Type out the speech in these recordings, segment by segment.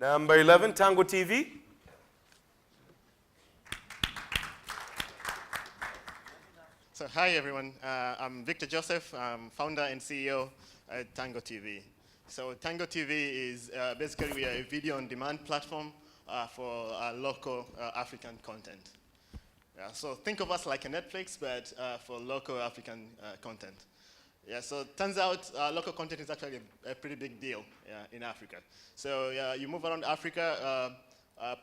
Number 11, Tango TV. So hi everyone, I'm Victor Joseph. I'm founder and CEO at Tango TV. So Tango TV is basically we are a video on demand platform for local African content. So think of us like a Netflix, but for local African content. Yeah, so it turns out local content is actually a pretty big deal in Africa. So you move around Africa,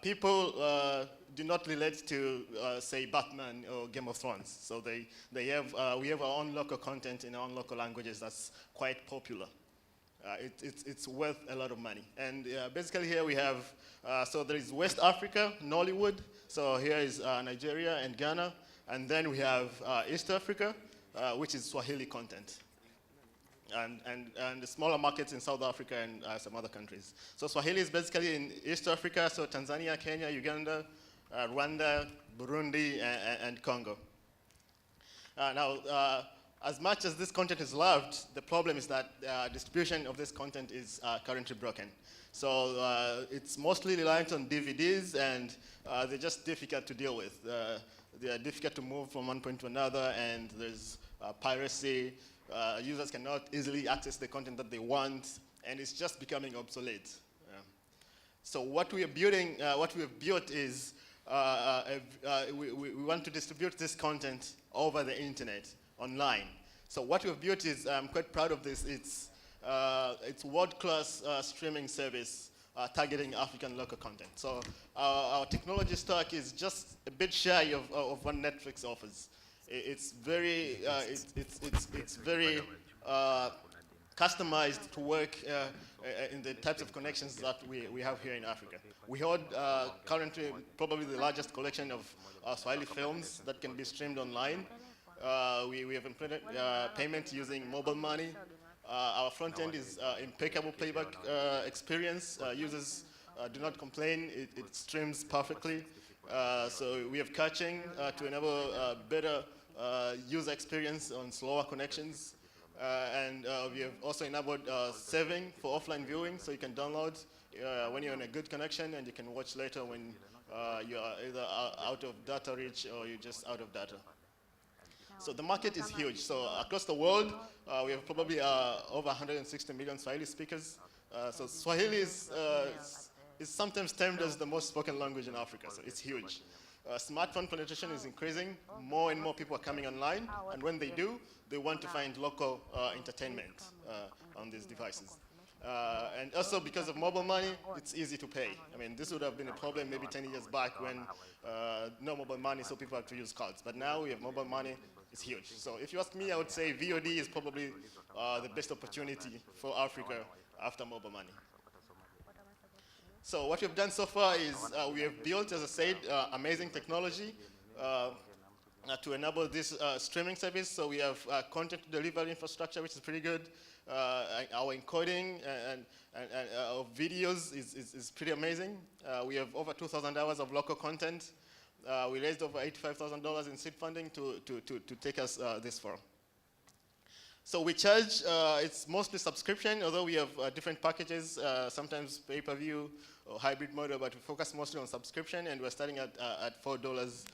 people do not relate to, say, Batman or Game of Thrones. So we have our own local content in our own local languages that's quite popular. It's worth a lot of money. And basically here we have, so there is West Africa, Nollywood. So here is Nigeria and Ghana. And then we have East Africa, which is Swahili content. And the smaller markets in South Africa and some other countries. So Swahili is basically in East Africa, so Tanzania, Kenya, Uganda, Rwanda, Burundi, and Congo. Now, as much as this content is loved, the problem is that distribution of this content is currently broken. So it's mostly reliant on DVDs, and they're just difficult to deal with. They are difficult to move from one point to another, and there's piracy. Users cannot easily access the content that they want, and it's just becoming obsolete. So what we are building, what we have built is we want to distribute this content over the internet, online. So what we've built is, I'm quite proud of this, it's world-class streaming service targeting African local content. So our technology stack is just a bit shy of what Netflix offers. It's very customized to work in the types of connections that we have here in Africa. We hold currently probably the largest collection of Swahili films that can be streamed online. We have implemented payment using mobile money. Our front end is impeccable playback experience. Users do not complain. It streams perfectly. So we have caching to enable better user experience on slower connections. And we have also enabled saving for offline viewing, so you can download when you're on a good connection, and you can watch later when you are either out of data reach or you're just out of data. So the market is huge. So across the world, we have probably over 160 million Swahili speakers. So Swahili is sometimes termed as the most spoken language in Africa, so it's huge. Smartphone penetration is increasing. More and more people are coming online, and when they do, they want to find local entertainment on these devices. And also because of mobile money, it's easy to pay. I mean, this would have been a problem maybe 10 years back when no mobile money, so people have to use cards. But now we have mobile money, it's huge. So if you ask me, I would say VOD is probably the best opportunity for Africa after mobile money. So what we've done so far is we have built, as I said, amazing technology to enable this streaming service. So we have content delivery infrastructure, which is pretty good. Our encoding and our videos is pretty amazing. We have over 2,000 hours of local content. We raised over $85,000 in seed funding to take us this far. So we charge, it's mostly subscription, although we have different packages, sometimes pay-per-view or hybrid model, but we focus mostly on subscription, and we're starting at $4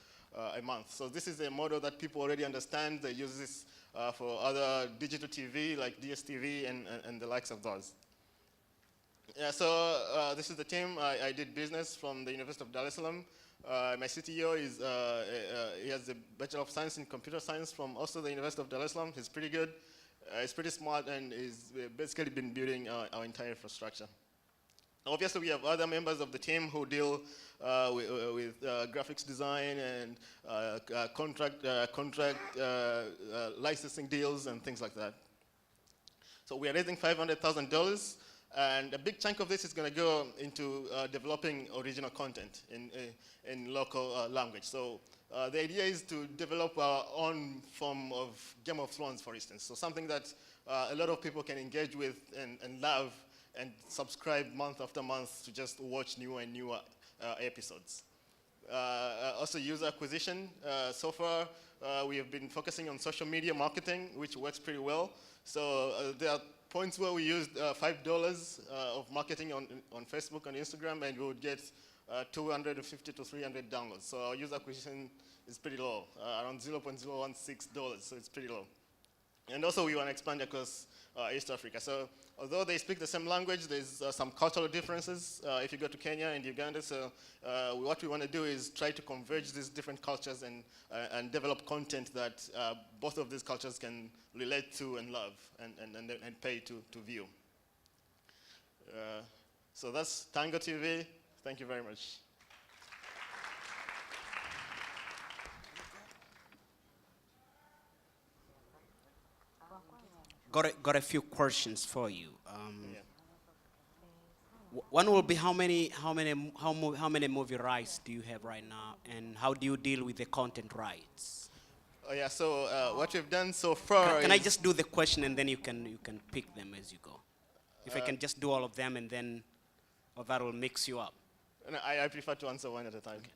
a month. So this is a model that people already understand. They use this for other digital TV, like DSTV and the likes of those. Yeah, so this is the team. I did business from the University of Dar es Salaam. My CTO is, he has a Bachelor of Science in Computer Science from also the University of Dar es Salaam. He's pretty good. He's pretty smart, and he's basically been building our entire infrastructure. Obviously, we have other members of the team who deal with graphics design and contract licensing deals and things like that. So we are raising $500,000, and a big chunk of this is going to go into developing original content in local language. So the idea is to develop our own form of Game of Thrones, for instance. So something that a lot of people can engage with and love, and subscribe month after month to just watch newer and newer episodes. Also user acquisition. So far, we have been focusing on social media marketing, which works pretty well. So there are points where we used $5 of marketing on Facebook and Instagram, and we would get 250 to 300 downloads. So our user acquisition is pretty low, around $0.016, so it's pretty low. And also we want to expand across East Africa. So although they speak the same language, there's some cultural differences if you go to Kenya and Uganda. So what we want to do is try to converge these different cultures and develop content that both of these cultures can relate to and love and pay to view. So that's Tango TV. Thank you very much. Got a few questions for you. One will be how many movie rights do you have right now, and how do you deal with the content rights? Oh yeah. So what we've done so far. Can I just do the question and then you can pick them as you go? If I can just do all of them and then, or that will mix you up. No, I prefer to answer one at a time. Okay.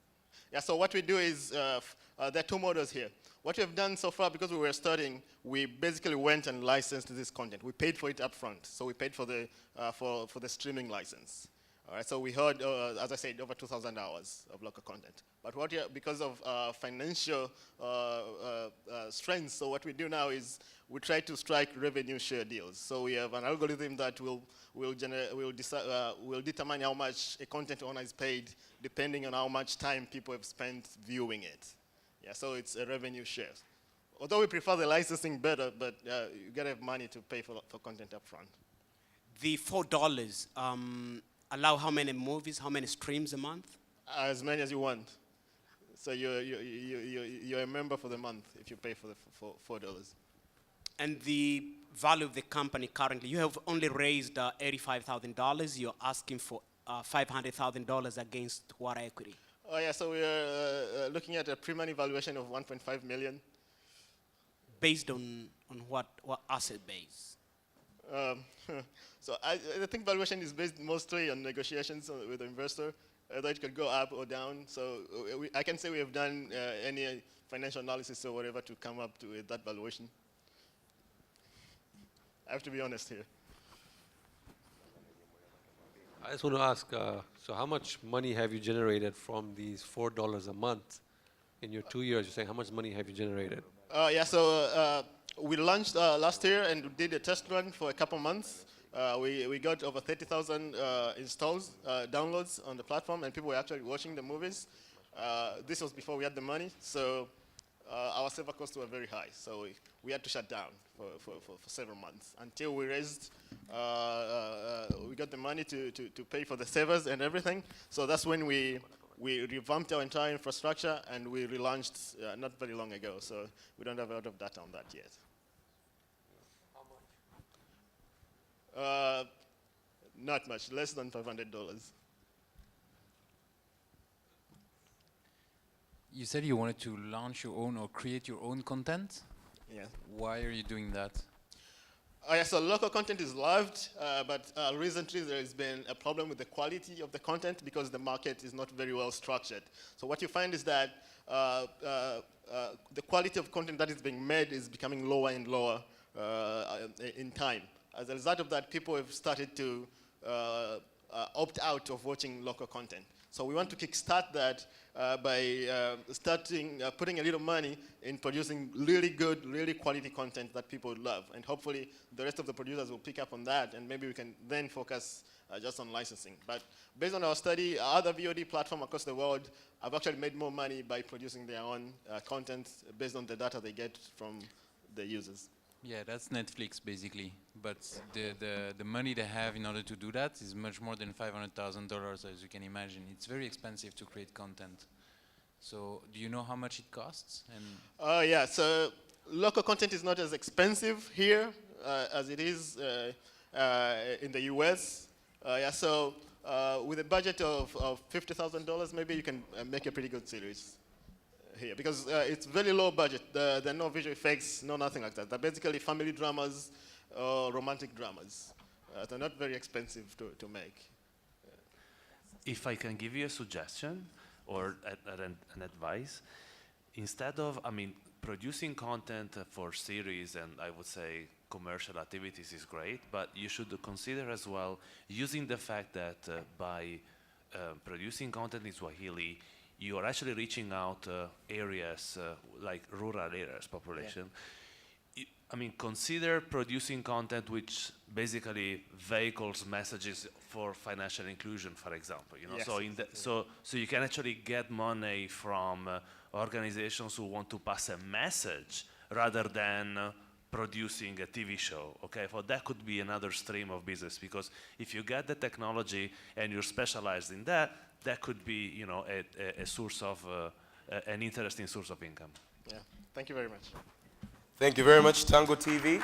Yeah. So what we do is there are two models here. What we have done so far, because we were studying, we basically went and licensed this content. We paid for it up front. So we paid for the streaming license. All right, so we heard, as I said, over 2,000 hours of local content. But because of financial strengths, so what we do now is we try to strike revenue share deals. So we have an algorithm that will determine how much a content owner is paid depending on how much time people have spent viewing it. Yeah, so it's a revenue share. Although we prefer the licensing better, but you gotta have money to pay for content up front. The $4 allow how many movies, how many streams a month? As many as you want. So you're a member for the month if you pay for $4. And the value of the company currently, you have only raised $85,000. You're asking for $500,000 against what equity? Oh yeah, so we are looking at a pre-money valuation of 1.5 million. Based on what asset base? So I think valuation is based mostly on negotiations with the investor. That it could go up or down. So I can say we have done any financial analysis or whatever to come up to that valuation. I have to be honest here. I just want to ask, so how much money have you generated from these $4 a month in your 2 years? You're saying how much money have you generated? Yeah, so we launched last year and did a test run for a couple months. We got over 30,000 installs, downloads on the platform, and people were actually watching the movies. This was before we had the money, so our server costs were very high. So we had to shut down for several months until we raised, we got the money to pay for the servers and everything. So that's when we revamped our entire infrastructure and we relaunched not very long ago. So we don't have a lot of data on that yet. How much? Not much, less than $500. You said you wanted to launch your own or create your own content? Yeah. Why are you doing that? Yeah, so local content is loved, but recently there has been a problem with the quality of the content because the market is not very well structured. So what you find is that the quality of content that is being made is becoming lower and lower in time. As a result of that, people have started to opt out of watching local content. So we want to kickstart that by putting a little money in producing really good, really quality content that people would love. And hopefully the rest of the producers will pick up on that, and maybe we can then focus just on licensing. But based on our study, other VOD platforms across the world have actually made more money by producing their own content based on the data they get from the users. Yeah, that's Netflix basically. But the money they have in order to do that is much more than $500,000, as you can imagine. It's very expensive to create content. So do you know how much it costs? And yeah, so local content is not as expensive here as it is in the US. Yeah, so with a budget of $50,000, maybe you can make a pretty good series here, because it's very low budget. There are no visual effects, no nothing like that. They're basically family dramas or romantic dramas. They're not very expensive to make. If I can give you a suggestion or an advice, instead of, producing content for series and I would say commercial activities is great, but you should consider as well using the fact that by producing content in Swahili, you are actually reaching out areas like rural areas, population. I mean, consider producing content which basically vehicles messages for financial inclusion, for example. You know, Yes, so you can actually get money from organizations who want to pass a message rather than producing a TV show. Okay, well, that could be another stream of business, because if you get the technology and you're specialized in that, that could be, you know, a source of an interesting source of income. Yeah, thank you very much. Thank you very much, Tango TV.